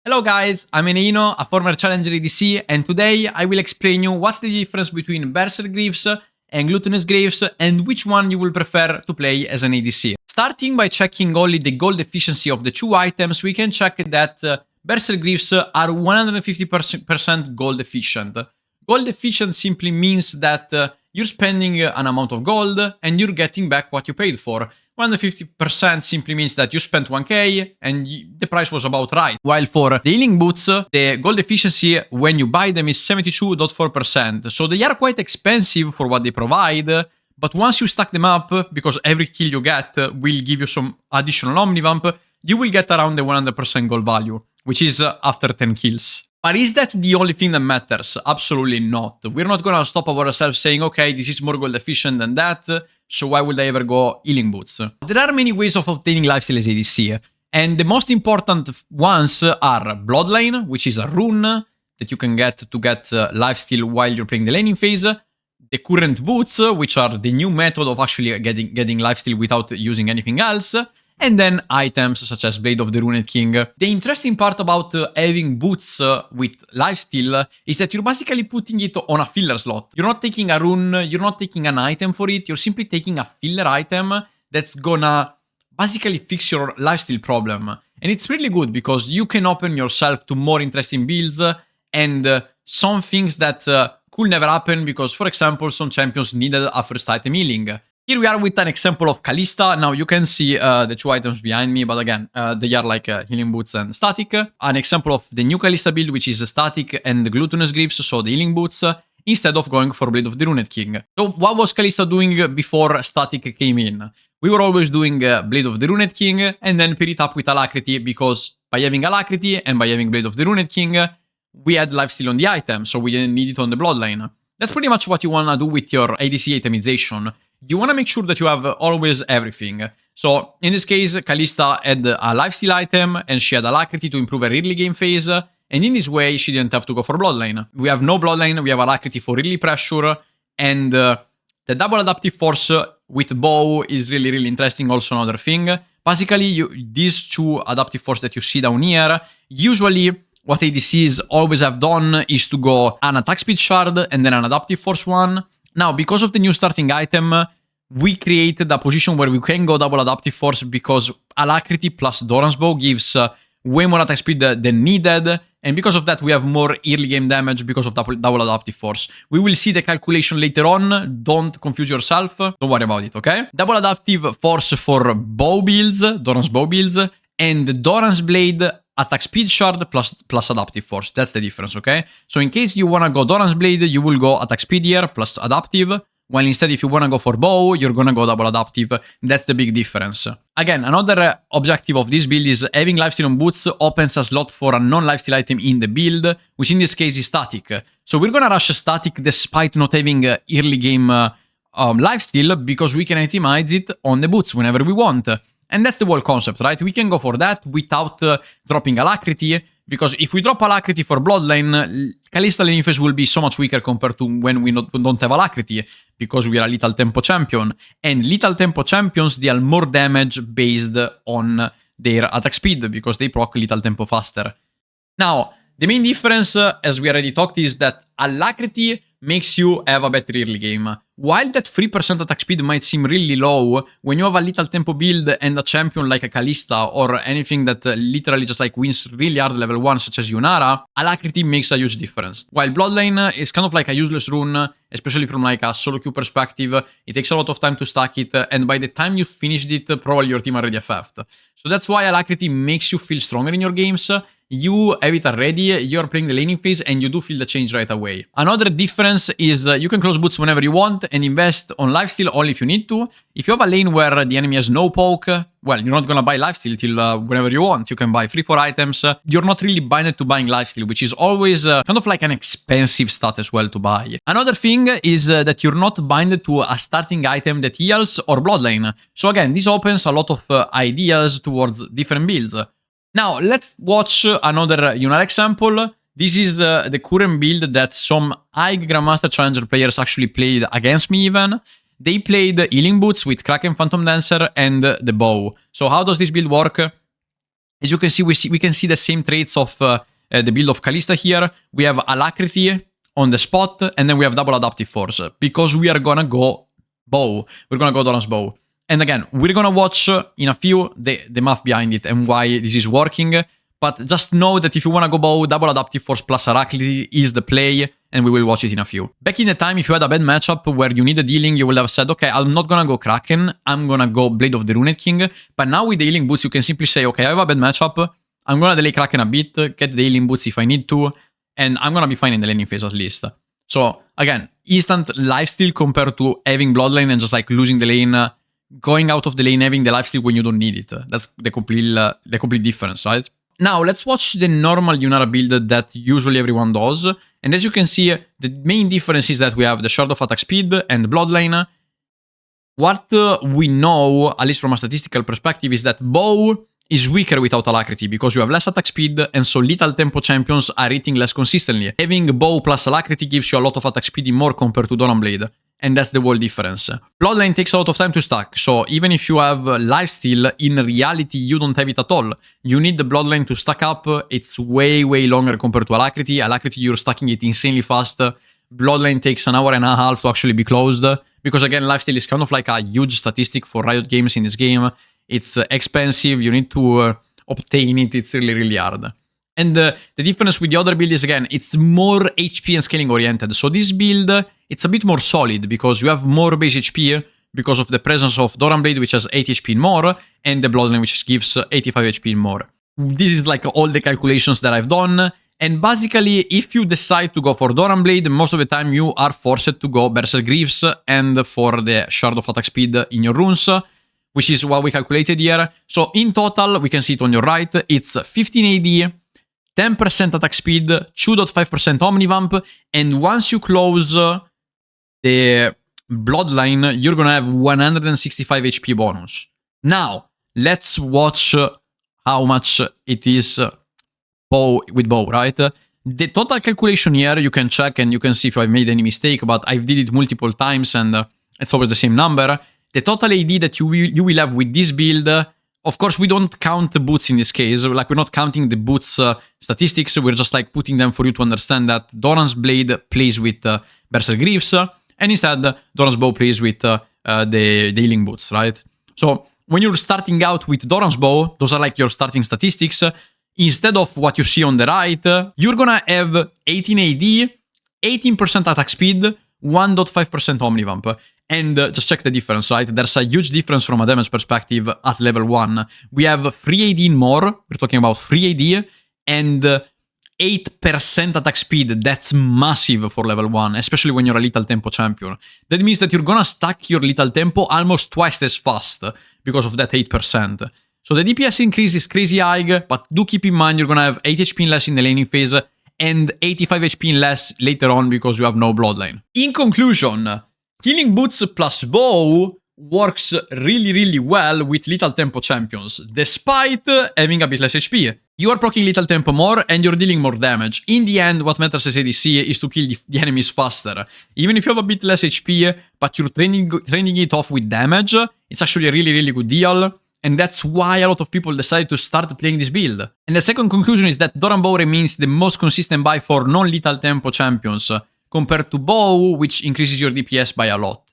Hello guys, I'm Eneino, a former challenger ADC, and today I will explain you what's the difference between Berserk Greaves and Glutinous Greaves and which one you will prefer to play as an ADC. Starting by checking only the gold efficiency of the two items, we can check that Berserk Greaves are 150% gold efficient. Gold efficient simply means that you're spending an amount of gold and you're getting back what you paid for. 150% simply means that you spent 1k and the price was about right. While for the healing boots, the gold efficiency when you buy them is 72.4%. So they are quite expensive for what they provide, but once you stack them up, because every kill you get will give you some additional Omnivamp, you will get around the 100% gold value, which is after 10 kills. But is that the only thing that matters? Absolutely not. We're not gonna stop ourselves saying, okay, this is more gold efficient than that, so why would I ever go healing boots? There are many ways of obtaining lifesteal as ADC, and the most important ones are Bloodline, which is a rune that you can get to get lifesteal while you're playing the laning phase, the current boots, which are the new method of actually getting lifesteal without using anything else, and then items such as Blade of the Ruined King. The interesting part about having boots with lifesteal is that you're basically putting it on a filler slot. You're not taking a rune, you're not taking an item for it, you're simply taking a filler item that's gonna basically fix your lifesteal problem. And it's really good because you can open yourself to more interesting builds and some things that could never happen because, for example, some champions needed a first item healing. Here we are with an example of Kalista. Now you can see the two items behind me, but again, they are like healing boots and static. An example of the new Kalista build, which is static and Glutinous Greaves, so the healing boots, instead of going for Blade of the Ruined King. So what was Kalista doing before static came in? We were always doing Blade of the Ruined King and then pair it up with Alacrity, because by having Alacrity and by having Blade of the Ruined King, we had lifesteal on the item, so we didn't need it on the Bloodline. That's pretty much what you wanna do with your ADC itemization. You want to make sure that you have always everything. So in this case, Kalista had a lifesteal item and she had Alacrity to improve her early game phase. And in this way, she didn't have to go for Bloodline. We have no Bloodline, we have Alacrity for early pressure. And the double adaptive force with bow is really interesting, also another thing. Basically, these two adaptive force that you see down here, usually what ADCs always have done is to go an attack speed shard and then an adaptive force one. Now, because of the new starting item, we created a position where we can go double adaptive force because Alacrity plus Doran's bow gives way more attack speed than needed, and because of that we have more early game damage because of double adaptive force. We will see the calculation later on, don't confuse yourself, don't worry about it, okay? Double adaptive force for bow builds, Doran's bow builds, and Doran's blade attack speed shard plus adaptive force. That's the difference, okay? So in case you wanna go Doran's blade, you will go attack speed here plus adaptive, while instead if you wanna go for bow, you're gonna go double adaptive. That's the big difference. Again, another objective of this build is having lifesteal on boots opens a slot for a non-lifesteal item in the build, which in this case is static. So we're gonna rush static despite not having early game lifesteal because we can itemize it on the boots whenever we want. And that's the whole concept, right? We can go for that without dropping Alacrity, because if we drop Alacrity for Bloodline, Kalista laning phase will be so much weaker compared to when we don't have Alacrity, because we are a Lethal Tempo champion. And Lethal Tempo champions deal more damage based on their attack speed, because they proc Lethal Tempo faster. Now, the main difference, as we already talked, is that Alacrity makes you have a better early game. While that 3% attack speed might seem really low, when you have a Lethal Tempo build and a champion like a Kalista or anything that literally just like wins really hard level 1 such as Yunara, Alacrity makes a huge difference. While Bloodline is kind of like a useless rune, especially from like a solo queue perspective, it takes a lot of time to stack it, and by the time you finished it, probably your team already FF'd. So that's why Alacrity makes you feel stronger in your games. You have it already, you're playing the laning phase, and you do feel the change right away. Another difference is you can close boots whenever you want and invest on lifesteal only if you need to. If you have a lane where the enemy has no poke, well, you're not gonna buy lifesteal till whenever you want. You can buy 3-4 items. You're not really binded to buying lifesteal, which is always kind of like an expensive stat as well to buy. Another thing is that you're not binded to a starting item that heals or Bloodline. So again, this opens a lot of ideas towards different builds. Now, let's watch another Yunara example. This is the current build that some high Grandmaster Challenger players actually played against me even. They played Healing Boots with Kraken Phantom Dancer and the bow. So how does this build work? As you can see, we can see the same traits of the build of Kalista here. We have Alacrity on the spot, and then we have double adaptive force, because we are gonna go bow. We're gonna go Doran's bow. And again, we're gonna watch in a few the math behind it and why this is working. But just know that if you wanna go bow, double adaptive force plus Alacrity is the play, and we will watch it in a few. Back in the time, if you had a bad matchup where you needed healing, you would have said, okay, I'm not gonna go Kraken, I'm gonna go Blade of the Runed King. But now with the healing boots, you can simply say, okay, I have a bad matchup, I'm gonna delay Kraken a bit, get the healing boots if I need to, and I'm gonna be fine in the laning phase at least. So again, instant lifesteal compared to having Bloodline and just like losing the lane, going out of the lane, having the lifesteal when you don't need it. That's the complete difference, right? Now, let's watch the normal Yunara build that usually everyone does. And as you can see, the main difference is that we have the Shard of Attack Speed and Bloodline. What we know, at least from a statistical perspective, is that Bow is weaker without Alacrity because you have less attack speed, and so little tempo champions are hitting less consistently. Having Bow plus Alacrity gives you a lot of attack speed more compared to Doran Blade, and that's the whole difference. Bloodline takes a lot of time to stack, so even if you have lifesteal, in reality you don't have it at all. You need the Bloodline to stack up, it's way longer compared to Alacrity. Alacrity, you're stacking it insanely fast. Bloodline takes an hour and a half to actually be closed, because again, lifesteal is kind of like a huge statistic for Riot Games in this game. It's expensive, you need to obtain it, it's really hard. And the difference with the other build is, again, it's more HP and scaling oriented. So this build, it's a bit more solid because you have more base HP because of the presence of Doran Blade, which has 80 HP more, and the Bloodline, which gives 85 HP more. This is like all the calculations that I've done. And basically, if you decide to go for Doran Blade, most of the time you are forced to go Berserk Greaves and for the Shard of Attack Speed in your runes, which is what we calculated here. So in total, we can see it on your right, it's 15 AD, 10% attack speed, 2.5% Omnivamp, and once you close the Bloodline, you're gonna have 165 HP bonus. Now, let's watch how much it is with Bow, right? The total calculation here, you can check and you can see if I made any mistake, but I've did it multiple times and it's always the same number. The total AD that you will have with this build, of course, we don't count the boots in this case. Like, we're not counting the boots statistics. We're just like putting them for you to understand that Doran's Blade plays with Berserk Greaves, and instead Doran's Bow plays with the healing boots, right? So when you're starting out with Doran's Bow, those are like your starting statistics. Instead of what you see on the right, you're gonna have 18 AD, 18% attack speed, 1.5% Omnivamp. And just check the difference, right? There's a huge difference from a damage perspective at level 1. We have 3 AD more, we're talking about 3 AD, and 8% attack speed. That's massive for level 1, especially when you're a little tempo champion. That means that you're gonna stack your little tempo almost twice as fast because of that 8%. So the DPS increase is crazy high, but do keep in mind you're gonna have 8 HP less in the laning phase and 85 HP less later on because you have no Bloodline. In conclusion, Healing Boots plus Bow works really well with little tempo champions, despite having a bit less HP. You are proccing little tempo more and you're dealing more damage. In the end, what matters as ADC is to kill the enemies faster. Even if you have a bit less HP, but you're training it off with damage, it's actually a really good deal. And that's why a lot of people decide to start playing this build. And the second conclusion is that Doran Bow remains the most consistent buy for non-lethal tempo champions, compared to Bow, which increases your DPS by a lot.